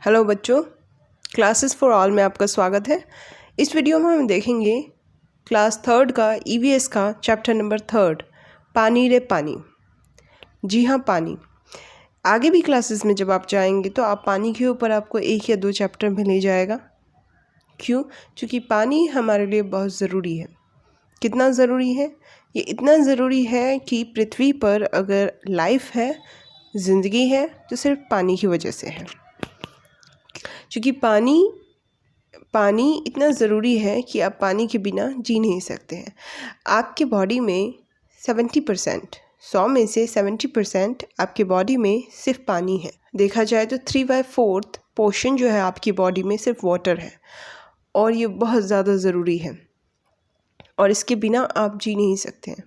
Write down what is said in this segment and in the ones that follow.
Hello बच्चों, classes for all में आपका स्वागत है। इस वीडियो में हम देखेंगे क्लास थर्ड का ईवीएस का चैप्टर नंबर 3, पानी रे पानी। जी हाँ, पानी। आगे भी क्लासेस में जब आप जाएंगे तो आप पानी के ऊपर आपको 1 या 2 चैप्टर में ले जाएगा। क्यों? क्योंकि पानी हमारे लिए बहुत ज़रूरी है। कितना ज़रूरी है? ये इतना ज़रूरी है कि पृथ्वी पर अगर लाइफ है, ज़िंदगी है, तो सिर्फ पानी की वजह से है। क्योंकि पानी इतना ज़रूरी है कि आप पानी के बिना जी नहीं सकते हैं। आपके बॉडी में 70%, 100 में से 70% आपके बॉडी में सिर्फ पानी है। देखा जाए तो 3/4 पोर्शन जो है आपकी बॉडी में सिर्फ वाटर है, और ये बहुत ज़्यादा ज़रूरी है, और इसके बिना आप जी नहीं सकते हैं।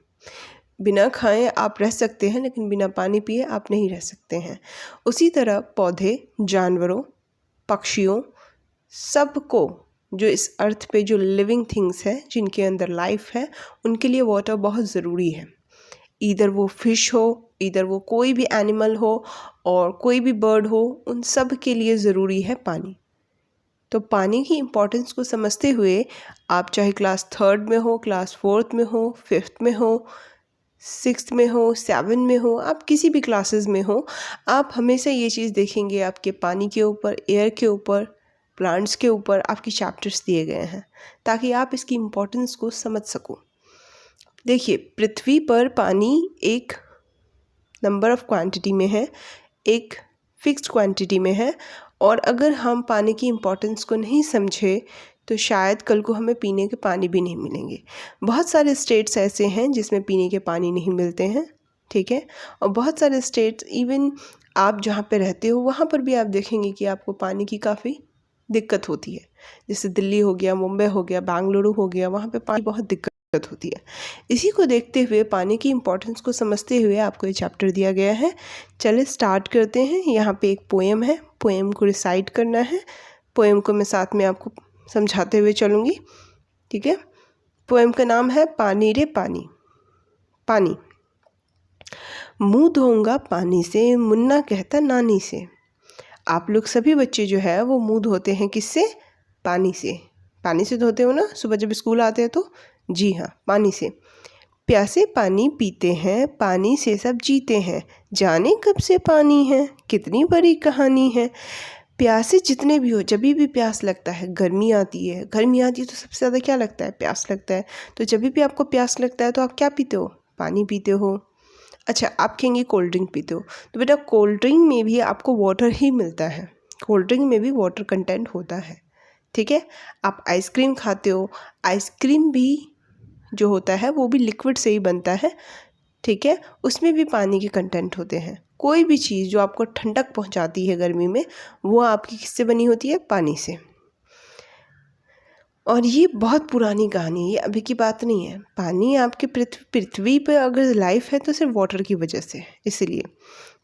बिना खाए आप रह सकते हैं, लेकिन बिना पानी पिए आप नहीं रह सकते हैं। उसी तरह पौधे, जानवरों, पक्षियों, सबको, जो इस अर्थ पे जो लिविंग थिंग्स है, जिनके अंदर लाइफ है, उनके लिए वाटर बहुत ज़रूरी है। इधर वो फिश हो, इधर वो कोई भी एनिमल हो और कोई भी बर्ड हो, उन सब के लिए ज़रूरी है पानी। तो पानी की इम्पोर्टेंस को समझते हुए आप चाहे क्लास 3 में हो, क्लास 4 में हो, 5th में हो, 6th में हो, 7 में हो, आप किसी भी क्लासेस में हो, आप हमेशा ये चीज़ देखेंगे आपके पानी के ऊपर, एयर के ऊपर, प्लांट्स के ऊपर आपकी चैप्टर्स दिए गए हैं, ताकि आप इसकी इम्पोर्टेंस को समझ सको। देखिए, पृथ्वी पर पानी एक नंबर ऑफ क्वांटिटी में है, एक फिक्स्ड क्वांटिटी में है, और अगर हम पानी की इम्पोर्टेंस को नहीं समझे तो शायद कल को हमें पीने के पानी भी नहीं मिलेंगे। बहुत सारे स्टेट्स ऐसे हैं जिसमें पीने के पानी नहीं मिलते हैं, ठीक है, और बहुत सारे स्टेट्स, इवन आप जहाँ पे रहते हो वहाँ पर भी आप देखेंगे कि आपको पानी की काफ़ी दिक्कत होती है। जैसे दिल्ली हो गया, मुंबई हो गया, बेंगलुरु हो गया, वहाँ पे पानी बहुत दिक्कत होती है। इसी को देखते हुए, पानी की इम्पोर्टेंस को समझते हुए आपको ये चैप्टर दिया गया है। चलिए स्टार्ट करते हैं। यहाँ पे एक पोएम है, पोएम को रिसाइट करना है। पोएम को मैं साथ में आपको समझाते हुए चलूँगी, ठीक है। पोएम का नाम है पानी रे पानी। पानी। मुँह धोऊंगा पानी से, मुन्ना कहता नानी से। आप लोग सभी बच्चे जो है वो मुंह धोते हैं किससे? पानी से। पानी से धोते हो ना सुबह जब स्कूल आते हैं तो? जी हाँ, पानी से। प्यासे पानी पीते हैं, पानी से सब जीते हैं, जाने कब से पानी है, कितनी बड़ी कहानी है। प्यासे जितने भी हो, जब भी प्यास लगता है, गर्मी आती है तो सबसे ज़्यादा क्या लगता है? प्यास लगता है। तो जब भी आपको प्यास लगता है तो आप क्या पीते हो? पानी पीते हो। अच्छा, आप कहेंगे कोल्ड ड्रिंक पीते हो, तो बेटा कोल्ड ड्रिंक में भी आपको वाटर ही मिलता है। कोल्ड ड्रिंक में भी वाटर कंटेंट होता है, ठीक है। आप आइसक्रीम खाते हो, आइसक्रीम भी जो होता है वो भी लिक्विड से ही बनता है, ठीक है, उसमें भी पानी के कंटेंट होते हैं। कोई भी चीज़ जो आपको ठंडक पहुंचाती है गर्मी में, वो आपकी किससे बनी होती है? पानी से। और ये बहुत पुरानी कहानी है, ये अभी की बात नहीं है। पानी आपके पृथ्वी पर अगर लाइफ है तो सिर्फ वाटर की वजह से। इसलिए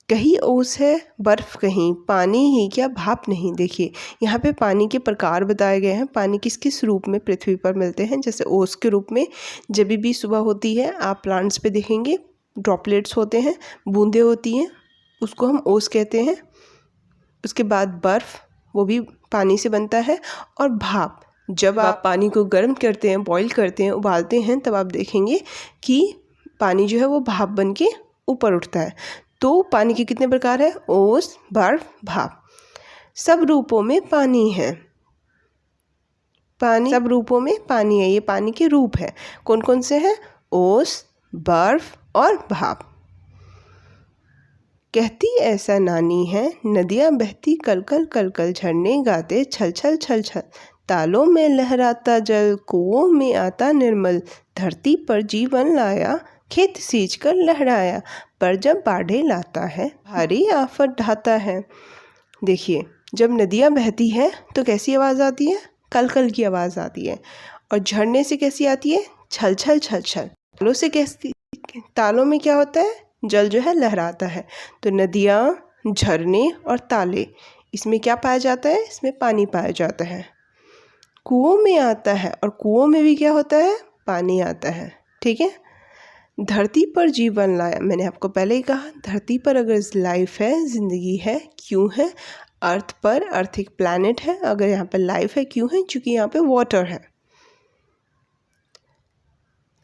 कहीं ओस है बर्फ़, कहीं पानी ही क्या भाप नहीं। देखिए, यहाँ पे पानी के प्रकार बताए गए हैं। पानी किस किस रूप में पृथ्वी पर मिलते हैं? जैसे ओस के रूप में, जब भी सुबह होती है आप प्लांट्स पे देखेंगे ड्रॉपलेट्स होते हैं, बूंदें होती हैं, उसको हम ओस कहते हैं। उसके बाद बर्फ़, वो भी पानी से बनता है। और भाप, जब आप पानी को गर्म करते हैं, बॉईल करते हैं, उबालते हैं, तब आप देखेंगे कि पानी जो है वो भाप बन के ऊपर उठता है। तो पानी के कितने प्रकार है? ओस, बर्फ, भाप। सब रूपों में पानी है। पानी सब रूपों में पानी है, ये पानी के रूप है। कौन कौन से हैं? ओस, बर्फ और भाप। कहती ऐसा नानी है, नदियाँ बहती कलकल कलकल, झरने गाते छल छल छल छल, तालों में लहराता जल, कुओं में आता निर्मल, धरती पर जीवन लाया, खेत सींच कर लहराया, पर जब बाढ़े लाता है, भारी आफत ढाता है। देखिए, जब नदियाँ बहती हैं तो कैसी आवाज़ आती है? कलकल की आवाज़ आती है। और झरने से कैसी आती है? छल छल छल छल। तालों से कैसी? तालों में क्या होता है? जल जो है लहराता है। तो नदियाँ, झरने और ताले, इसमें क्या पाया जाता है? इसमें पानी पाया जाता है। कुओं में आता है, और कुओं में भी क्या होता है? पानी आता है, ठीक है। धरती पर जीवन लाया, मैंने आपको पहले ही कहा, धरती पर अगर लाइफ है, ज़िंदगी है, क्यों है? अर्थ पर, अर्थ एक प्लैनेट है, अगर यहाँ पर लाइफ है क्यों है, क्योंकि यहाँ पे वाटर है।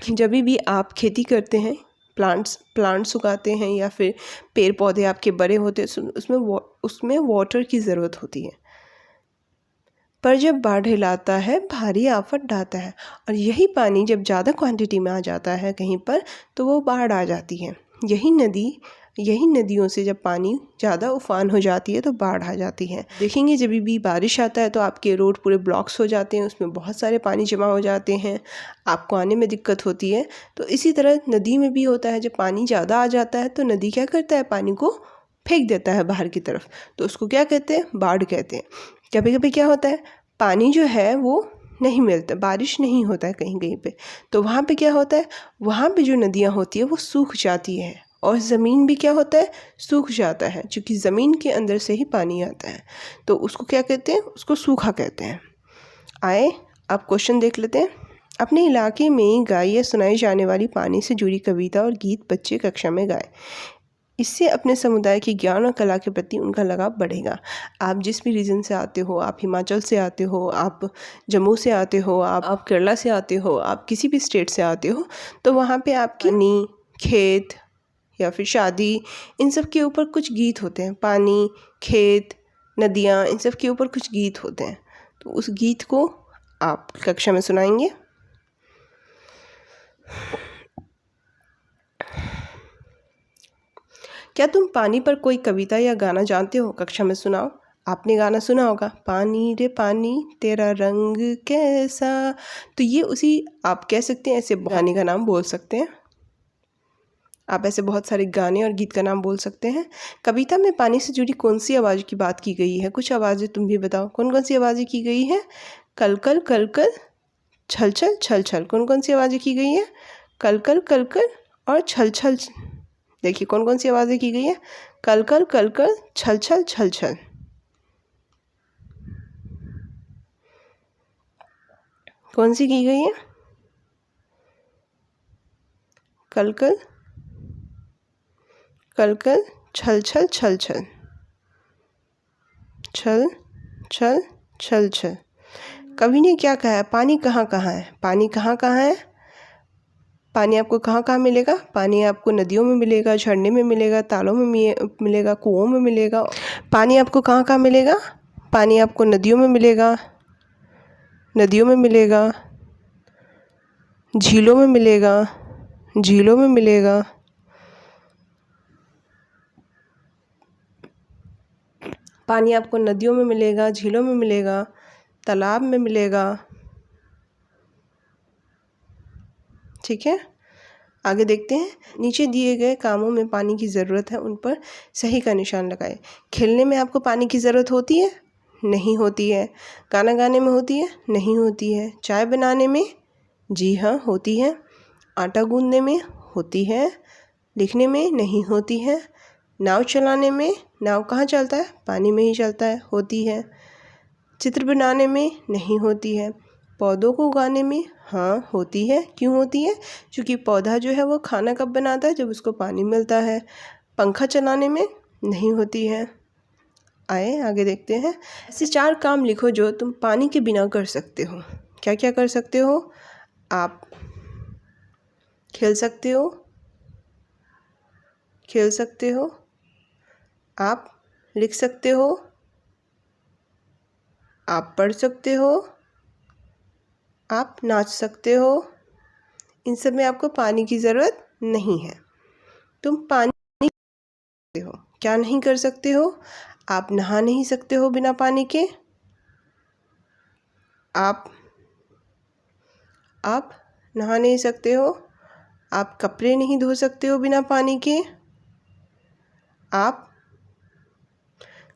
जब भी आप खेती करते हैं, प्लांट्स उगाते हैं या फिर पेड़ पौधे आपके बड़े होते हैं, उसमें वाटर की ज़रूरत होती है। पर जब बाढ़ लाता है, भारी आफत ढाता है, और यही पानी जब ज़्यादा क्वांटिटी में आ जाता है कहीं पर, तो वो बाढ़ आ जाती है। यही नदियों से जब पानी ज़्यादा उफान हो जाती है तो बाढ़ आ जाती है। देखेंगे जब भी बारिश आता है तो आपके रोड पूरे ब्लॉक्स हो जाते हैं, उसमें बहुत सारे पानी जमा हो जाते हैं, आपको आने में दिक्कत होती है। तो इसी तरह नदी में भी होता है, जब पानी ज़्यादा आ जाता है तो नदी क्या करता है, पानी को फेंक देता है बाहर की तरफ, तो उसको क्या कहते हैं, बाढ़ कहते हैं। कभी कभी क्या होता है, पानी जो है वो नहीं मिलता, बारिश नहीं होता है कहीं कहीं पे, तो वहाँ पे क्या होता है, वहाँ पे जो नदियाँ होती है वो सूख जाती है, और ज़मीन भी क्या होता है, सूख जाता है, क्योंकि ज़मीन के अंदर से ही पानी आता है, तो उसको क्या कहते हैं, उसको सूखा कहते हैं। आए आप क्वेश्चन देख लेते हैं। अपने इलाके में गाई या सुनाई जाने वाली पानी से जुड़ी कविता और गीत बच्चे कक्षा में गाएं। इससे अपने समुदाय की ज्ञान और कला के प्रति उनका लगाव बढ़ेगा। आप जिस भी रीजन से आते हो, आप हिमाचल से आते हो, आप जम्मू से आते हो, आप केरला से आते हो, आप किसी भी स्टेट से आते हो, तो वहाँ पे आपकी पानी, खेत या फिर शादी, इन सब के ऊपर कुछ गीत होते हैं। पानी, खेत, नदियाँ, इन सब के ऊपर कुछ गीत होते हैं, तो उस गीत को आप कक्षा में सुनाएंगे। क्या तुम पानी पर कोई कविता या गाना जानते हो, कक्षा में सुनाओ। आपने गाना सुना होगा, पानी रे पानी तेरा रंग कैसा, तो ये उसी आप कह सकते हैं, ऐसे गाने का नाम बोल सकते हैं आप, ऐसे बहुत सारे गाने और गीत का नाम बोल सकते हैं। कविता में पानी से जुड़ी कौन सी आवाज़ की बात की गई है, कुछ आवाज़ें तुम भी बताओ, कौन कौन सी आवाज़ें की गई है। कल कल कल कल, छल छल छल छल, कौन कौन सी आवाज़ें की गई है, कल कल कल कल और छल छल। देखिए कौन कौन सी आवाज़ें की गई है, कल कल कल कल, छल छल छल छल। कौन सी की गई है, कल कल कल कल, छल छल छल छल, छल छल छल छल। कवि ने क्या कहा है, पानी कहाँ कहाँ है, पानी कहाँ कहाँ है, पानी आपको कहाँ कहाँ मिलेगा, पानी आपको नदियों में मिलेगा, झरने में मिलेगा, तालों में मिलेगा, कुओं में मिलेगा। पानी आपको कहाँ कहाँ मिलेगा, पानी आपको नदियों में मिलेगा, नदियों में मिलेगा, झीलों में मिलेगा, झीलों में मिलेगा, पानी आपको नदियों में मिलेगा, झीलों में मिलेगा, तालाब में मिलेगा। ठीक है, आगे देखते हैं। नीचे दिए गए कामों में पानी की ज़रूरत है, उन पर सही का निशान लगाएं। खेलने में आपको पानी की ज़रूरत होती है, नहीं होती है। गाना गाने में होती है, नहीं होती है। चाय बनाने में, जी हाँ होती है। आटा गूंदने में होती है, लिखने में नहीं होती है। नाव चलाने में, नाव कहाँ चलता है, पानी में ही चलता है, होती है। चित्र बनाने में नहीं होती है। पौधों को उगाने में हाँ होती है, क्यों होती है, क्योंकि पौधा जो है वो खाना कब बनाता है, जब उसको पानी मिलता है। पंखा चलाने में नहीं होती है। आए आगे देखते हैं। ऐसे 4 काम लिखो जो तुम पानी के बिना कर सकते हो। क्या क्या कर सकते हो, आप खेल सकते हो, खेल सकते हो, आप लिख सकते हो, आप पढ़ सकते हो, आप नाच सकते हो। इन सब में आपको पानी की ज़रूरत नहीं है। तुम पानी नहीं कर सकते हो, क्या नहीं कर सकते हो, आप नहा नहीं सकते हो बिना पानी के, आप नहा नहीं सकते हो, आप कपड़े नहीं धो सकते हो बिना पानी के, आप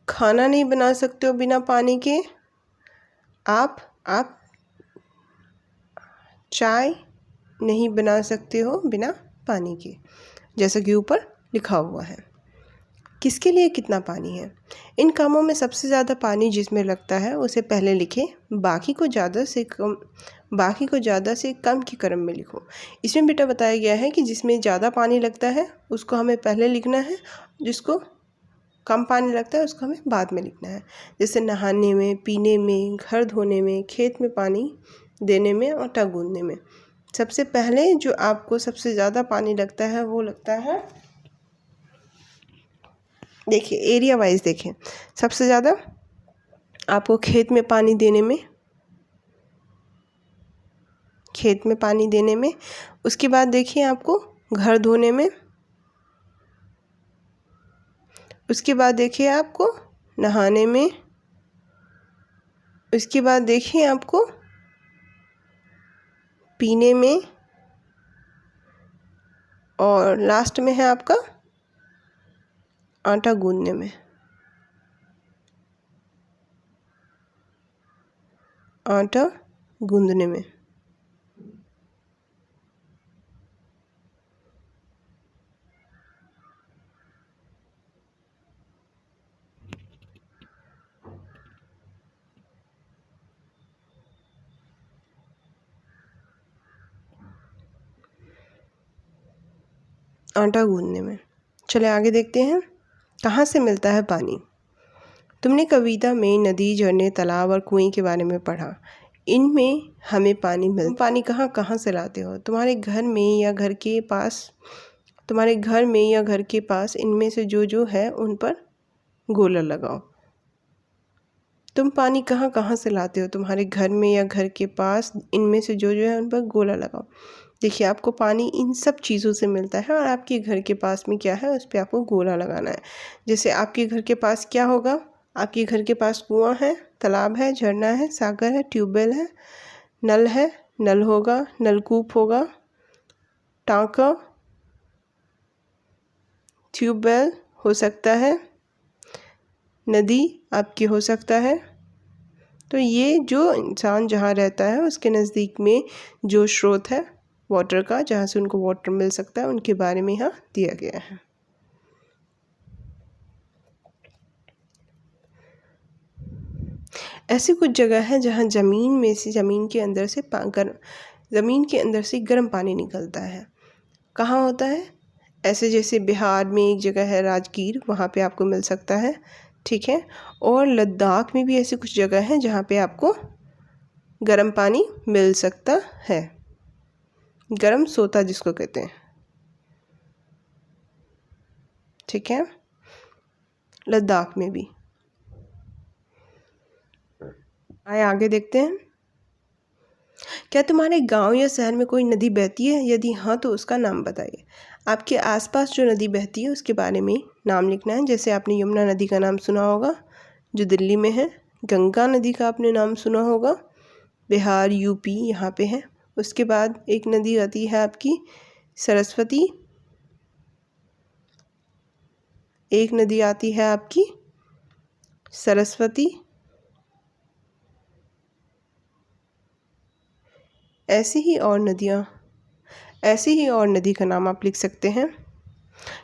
खाना नहीं बना सकते हो बिना पानी के, आप चाय नहीं बना सकते हो बिना पानी के, जैसा कि ऊपर लिखा हुआ है। किसके लिए कितना पानी है, इन कामों में सबसे ज़्यादा पानी जिसमें लगता है उसे पहले लिखें, बाकी को ज़्यादा से कम के क्रम में लिखो। इसमें बेटा बताया गया है कि जिसमें ज़्यादा पानी लगता है उसको हमें पहले लिखना है, जिसको कम पानी लगता है उसको हमें बाद में लिखना है। जैसे नहाने में, पीने में, घर धोने में, खेत में पानी देने में, आटा गूंदने में। सबसे पहले जो आपको सबसे ज़्यादा पानी लगता है वो लगता है, देखिए एरिया वाइज देखें, सबसे ज़्यादा आपको खेत में पानी देने में, उसके बाद देखिए आपको घर धोने में, उसके बाद देखिए आपको नहाने में, उसके बाद देखिए आपको पीने में, और लास्ट में है आपका आटा गूंदने में। आटा गूंदने में। आटा गूंदने में। चले आगे देखते हैं, कहाँ से मिलता है पानी। तुमने कविता में नदी, झरने, तालाब और कुएं के बारे में पढ़ा। इनमें हमें पानी मिलता, पानी कहाँ कहाँ से लाते हो? तुम्हारे घर में या घर के पास इनमें से जो है उन पर गोला लगाओ। तुम पानी कहाँ कहाँ से लाते हो? तुम्हारे घर में या घर के पास इनमें से जो है उन पर गोला लगाओ। देखिए आपको पानी इन सब चीज़ों से मिलता है और आपके घर के पास में क्या है उस पर आपको गोला लगाना है। जैसे आपके घर के पास क्या होगा? आपके घर के पास कुआं है, तालाब है, झरना है, सागर है, ट्यूबवेल है, नल है, नल होगा, नलकूप होगा, टांका, ट्यूबवेल हो सकता है, नदी आपकी हो सकता है। तो ये जो इंसान जहाँ रहता है उसके नज़दीक में जो स्रोत है वाटर का, जहाँ से उनको वाटर मिल सकता है, उनके बारे में यहाँ दिया गया है। ऐसी कुछ जगह है जहाँ ज़मीन के अंदर से गर्म पानी निकलता है। कहाँ होता है? ऐसे जैसे बिहार में एक जगह है राजगीर, वहाँ पे आपको मिल सकता है, ठीक है। और लद्दाख में भी ऐसी कुछ जगह है जहाँ पे आपको गर्म पानी मिल सकता है, गर्म सोता जिसको कहते हैं, ठीक है, लद्दाख में भी। आए आगे देखते हैं, क्या तुम्हारे गांव या शहर में कोई नदी बहती है? यदि हाँ तो उसका नाम बताइए। आपके आसपास जो नदी बहती है उसके बारे में नाम लिखना है। जैसे आपने यमुना नदी का नाम सुना होगा जो दिल्ली में है, गंगा नदी का आपने नाम सुना होगा, बिहार, यूपी यहाँ पे है। उसके बाद एक नदी आती है आपकी सरस्वती, एक नदी आती है आपकी सरस्वती। ऐसी ही और नदी का नाम आप लिख सकते हैं।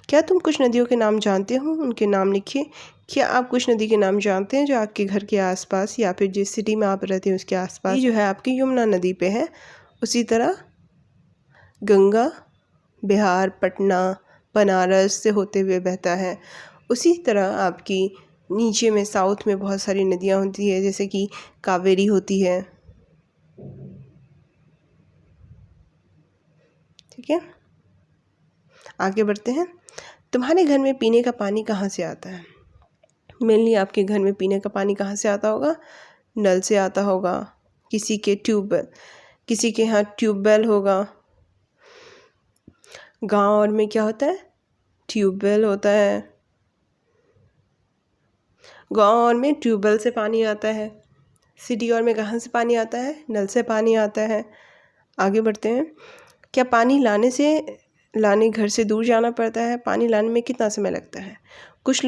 क्या तुम कुछ नदियों के नाम जानते हो? उनके नाम लिखिए। क्या आप कुछ नदी के नाम जानते हैं जो आपके घर के आसपास या फिर जिस सिटी में आप रहते हैं उसके आसपास? ये जो है आपकी यमुना नदी पे है। उसी तरह गंगा बिहार, पटना, बनारस से होते हुए बहता है। उसी तरह आपकी नीचे में साउथ में बहुत सारी नदियाँ होती है, जैसे कि कावेरी होती है, ठीक है। आगे बढ़ते हैं, तुम्हारे घर में पीने का पानी कहाँ से आता है? मेनली आपके घर में पीने का पानी कहाँ से आता होगा? नल से आता होगा, किसी के यहाँ ट्यूबवेल होगा। गांव और में क्या होता है? ट्यूबवेल होता है। गांव और में ट्यूबवेल से पानी आता है। सिटी और में कहाँ से पानी आता है? नल से पानी आता है। आगे बढ़ते हैं, क्या पानी लाने घर से दूर जाना पड़ता है? पानी लाने में कितना समय लगता है? कुछ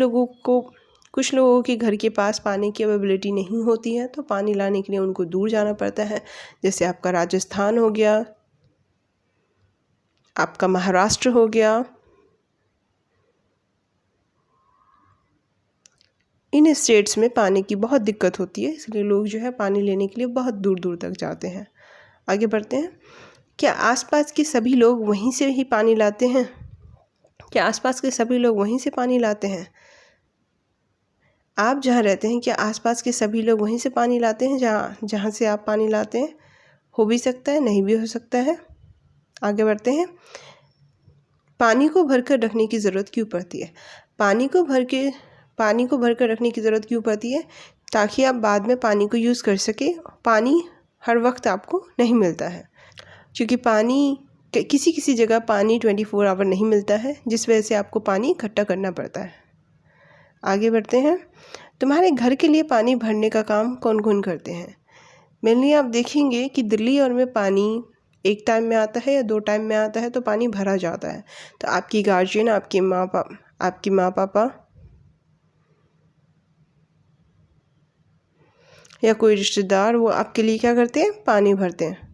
लोगों के घर के पास पानी की अवेलेबिलिटी नहीं होती है, तो पानी लाने के लिए उनको दूर जाना पड़ता है। जैसे आपका राजस्थान हो गया, आपका महाराष्ट्र हो गया। इन स्टेट्स में पानी की बहुत दिक्कत होती है, इसलिए लोग जो है पानी लेने के लिए बहुत दूर दूर तक जाते हैं। आगे बढ़ते हैं, क्या आसपास के सभी लोग वहीं से ही पानी लाते हैं? क्या आसपास के सभी लोग वहीं से पानी लाते हैं? आप जहाँ रहते हैं क्या आसपास के सभी लोग वहीं से पानी लाते हैं जहाँ से आप पानी लाते हैं? हो भी सकता है, नहीं भी हो सकता है। आगे बढ़ते हैं। पानी को भरकर रखने की ज़रूरत क्यों पड़ती है? पानी को भरकर रखने की ज़रूरत क्यों पड़ती है? ताकि आप बाद में पानी को यूज़ कर सकें। पानी हर वक्त आपको नहीं मिलता है, क्योंकि किसी किसी जगह पानी 24 आवर नहीं मिलता है, जिस वजह से आपको पानी इकट्ठा करना पड़ता है। आगे बढ़ते हैं। तुम्हारे घर के लिए पानी भरने का काम कौन कौन करते हैं? मेनली आप देखेंगे कि दिल्ली और में पानी एक टाइम में आता है या 2 टाइम में आता है, तो पानी भरा जाता है। तो आपकी गार्जियन, आपकी माँ पापा या कोई रिश्तेदार, वो आपके लिए क्या करते हैं? पानी भरते हैं।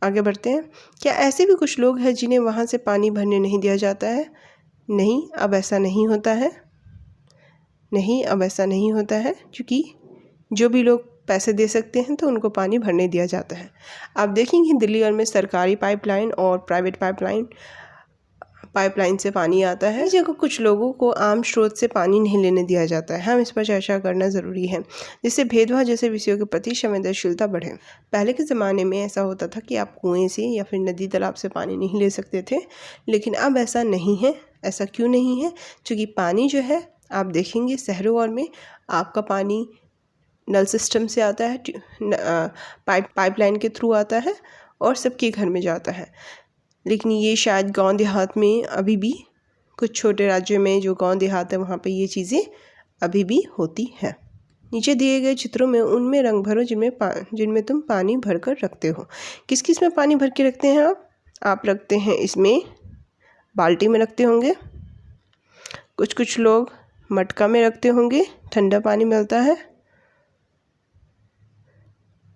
आगे बढ़ते हैं। क्या ऐसे भी कुछ लोग हैं जिन्हें वहाँ से पानी भरने नहीं दिया जाता है? नहीं, अब ऐसा नहीं होता है। क्योंकि जो भी लोग पैसे दे सकते हैं तो उनको पानी भरने दिया जाता है। आप देखेंगे दिल्ली और में सरकारी पाइपलाइन और प्राइवेट पाइपलाइन से पानी आता है। इस जगह कुछ लोगों को आम स्रोत से पानी नहीं लेने दिया जाता है। हम इस पर चर्चा करना ज़रूरी है, जिससे भेदभाव जैसे विषयों के प्रति संवेदनशीलता बढ़े। पहले के ज़माने में ऐसा होता था कि आप कुएं से या फिर नदी तालाब से पानी नहीं ले सकते थे, लेकिन अब ऐसा नहीं है। ऐसा क्यों नहीं है? क्योंकि पानी जो है, आप देखेंगे शहरों और में आपका पानी नल सिस्टम से आता है, पाइपलाइन के थ्रू आता है और सबके घर में जाता है। लेकिन ये शायद गांव देहात में अभी भी, कुछ छोटे राज्यों में जो गांव देहात है वहाँ पे ये चीज़ें अभी भी होती हैं। नीचे दिए गए चित्रों में उनमें रंग भरो जिनमें तुम पानी भर कर रखते हो। किस किस में पानी भर के रखते हैं आप रखते हैं इसमें बाल्टी में रखते होंगे, कुछ लोग मटका में रखते होंगे, ठंडा पानी मिलता है।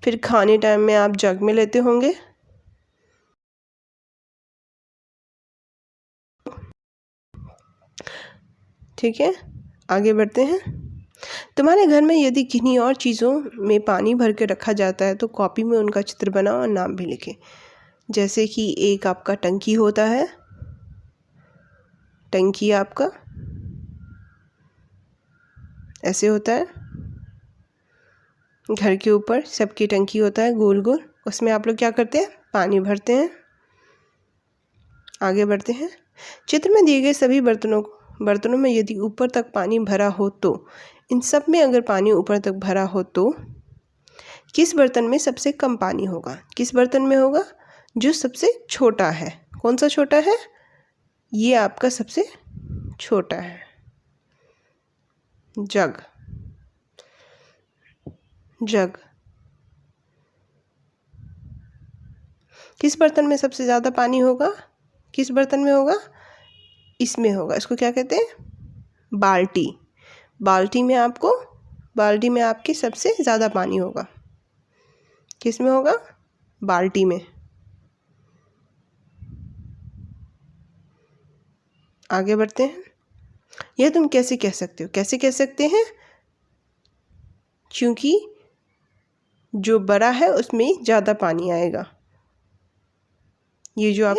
फिर खाने टाइम में आप जग में लेते होंगे। ठीक है, आगे बढ़ते हैं। तुम्हारे घर में यदि किन्हीं और चीज़ों में पानी भर के रखा जाता है तो कॉपी में उनका चित्र बनाओ और नाम भी लिखें। जैसे कि एक आपका टंकी होता है, टंकी आपका ऐसे होता है, घर के ऊपर सबकी टंकी होता है गोल गोल, उसमें आप लोग क्या करते हैं? पानी भरते हैं। आगे बढ़ते हैं। चित्र में दिए गए सभी बर्तनों में यदि ऊपर तक पानी भरा हो तो इन सब में अगर पानी ऊपर तक भरा हो तो किस बर्तन में सबसे कम पानी होगा? किस बर्तन में होगा? जो सबसे छोटा है। कौन सा छोटा है? ये आपका सबसे छोटा है, जग। किस बर्तन में सबसे ज़्यादा पानी होगा? किस बर्तन में होगा? इसमें होगा। इसको क्या कहते हैं? बाल्टी। बाल्टी में आपके सबसे ज़्यादा पानी होगा। किस में होगा? बाल्टी में। आगे बढ़ते हैं। यह तुम कैसे कह सकते हो? कैसे कह सकते हैं? क्योंकि जो बड़ा है उसमें ज़्यादा पानी आएगा। ये जो आप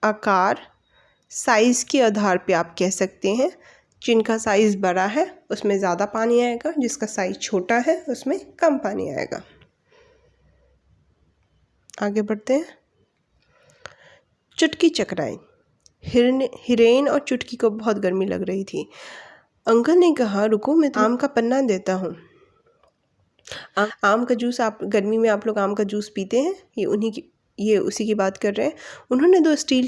आकार, साइज़ के आधार पे आप कह सकते हैं। जिनका साइज़ बड़ा है उसमें ज़्यादा पानी आएगा, जिसका साइज़ छोटा है उसमें कम पानी आएगा। आगे बढ़ते हैं। चुटकी चकराई। हिरेन और चुटकी को बहुत गर्मी लग रही थी। अंकल ने कहा, रुको मैं आम का पन्ना देता हूँ। आम का जूस, आप गर्मी में आप लोग आम का जूस पीते हैं, ये उसी की बात कर रहे हैं। उन्होंने दो स्टील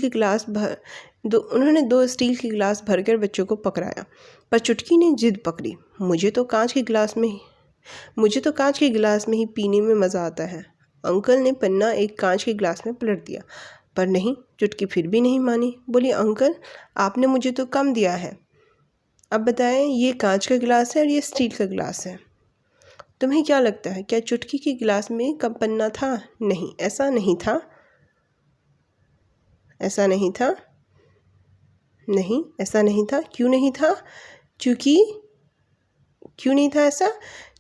के गिलास भरकर बच्चों को पकड़ाया, पर चुटकी ने जिद पकड़ी, मुझे तो कांच के गिलास में ही पीने में मज़ा आता है। अंकल ने पन्ना एक कांच के गिलास में पलट दिया, पर नहीं, चुटकी फिर भी नहीं मानी। बोली, अंकल आपने मुझे तो कम दिया है। अब बताएं, ये कांच का गिलास है और ये स्टील का गिलास है। तुम्हें क्या लगता है, क्या चुटकी के गिलास में कम पन्ना था? नहीं, ऐसा नहीं था। क्यों नहीं था? क्यों नहीं था ऐसा?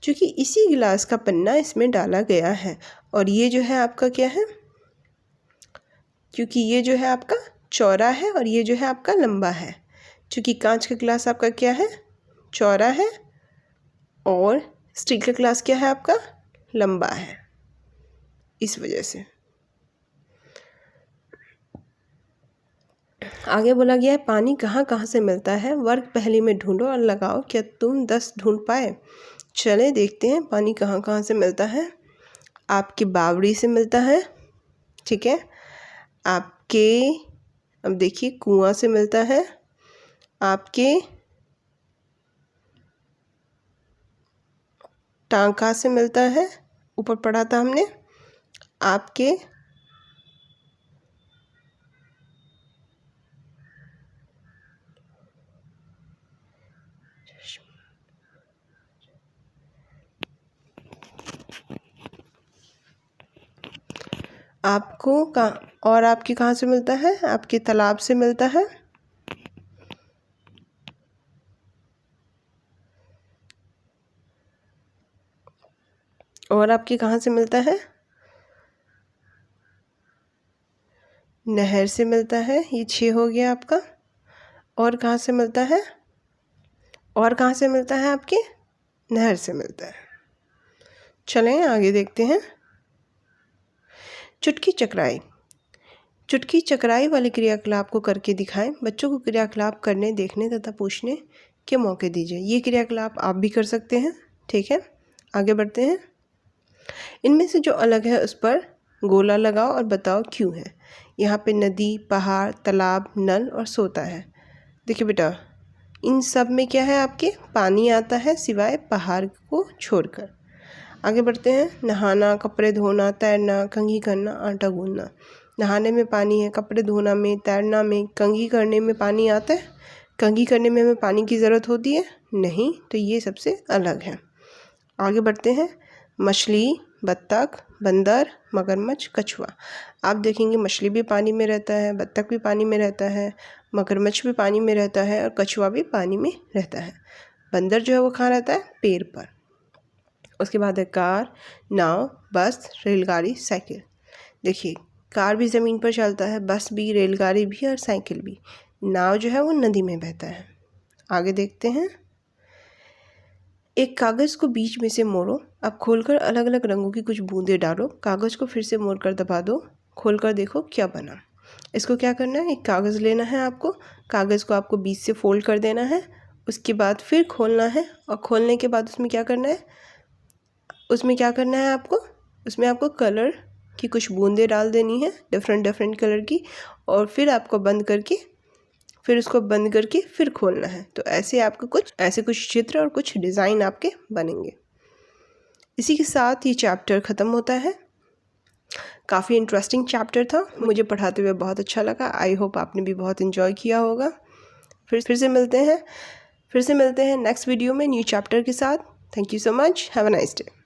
क्योंकि इसी गिलास का पन्ना इसमें डाला गया है, और ये जो है आपका क्या है? क्योंकि ये जो है आपका चौड़ा है और ये जो है आपका लंबा है। चूँकि कांच का गिलास आपका क्या है, चौड़ा है, और स्टील का गिलास क्या है आपका, लंबा है, इस वजह से। आगे बोला गया है पानी कहाँ कहाँ से मिलता है, वर्ग पहली में ढूंढो और लगाओ, क्या तुम 10 ढूंढ पाए। चले देखते हैं पानी कहाँ कहाँ से मिलता है। आपकी बावड़ी से मिलता है, ठीक है। आपके, अब देखिए, कुआं से मिलता है, आपके टांका से मिलता है, ऊपर पढ़ा था हमने, आपके आपको और आपके कहाँ से मिलता है, आपके तालाब से मिलता है, और आपके कहाँ से मिलता है, नहर से मिलता है। ये 6 हो गया आपका। और कहाँ से मिलता है, और कहाँ से मिलता है, आपके नहर से मिलता है। चलें आगे देखते हैं। चुटकी चकराई। चुटकी चकराई वाले क्रियाकलाप को करके दिखाएं। बच्चों को क्रियाकलाप करने, देखने तथा पूछने के मौके दीजिए। ये क्रियाकलाप आप भी कर सकते हैं, ठीक है। आगे बढ़ते हैं। इनमें से जो अलग है उस पर गोला लगाओ और बताओ क्यों है। यहाँ पे नदी, पहाड़, तालाब, नल और सोता है। देखिए बेटा, इन सब में क्या है, आपके पानी आता है, सिवाय पहाड़ को छोड़कर। आगे बढ़ते हैं। नहाना, कपड़े धोना, तैरना, कंघी करना, आटा गूंदना। नहाने में पानी है, कपड़े धोना में, तैरना में, कंघी करने में पानी आता है। कंघी करने में हमें पानी की ज़रूरत होती है नहीं, तो ये सबसे अलग है। आगे बढ़ते हैं। मछली, बत्तख, बंदर, मगरमच्छ, कछुआ। आप देखेंगे मछली भी पानी में रहता है, बत्तख भी पानी में रहता है, मगरमच्छ भी पानी में रहता है, और कछुआ भी पानी में रहता है। बंदर जो है वो कहाँ रहता है, पेड़ पर। उसके बाद है कार, नाव, बस, रेलगाड़ी, साइकिल। देखिए, कार भी ज़मीन पर चलता है, बस भी, रेलगाड़ी भी और साइकिल भी। नाव जो है वो नदी में बहता है। आगे देखते हैं। एक कागज़ को बीच में से मोड़ो। अब खोलकर अलग अलग रंगों की कुछ बूंदें डालो। कागज़ को फिर से मोड़कर दबा दो। खोलकर देखो क्या बना। इसको क्या करना है, एक कागज़ लेना है आपको, कागज़ को आपको बीच से फोल्ड कर देना है, उसके बाद फिर खोलना है, और खोलने के बाद उसमें क्या करना है, उसमें आपको कलर की कुछ बूंदें डाल देनी है, डिफरेंट कलर की, और फिर आपको उसको बंद करके फिर खोलना है। तो ऐसे कुछ चित्र और कुछ डिज़ाइन आपके बनेंगे। इसी के साथ ये चैप्टर ख़त्म होता है। काफ़ी इंटरेस्टिंग चैप्टर था, मुझे पढ़ाते हुए बहुत अच्छा लगा। आई होप आपने भी बहुत इन्जॉय किया होगा। फिर से मिलते हैं नेक्स्ट वीडियो में न्यू चैप्टर के साथ। Thank you so much. Have a nice day.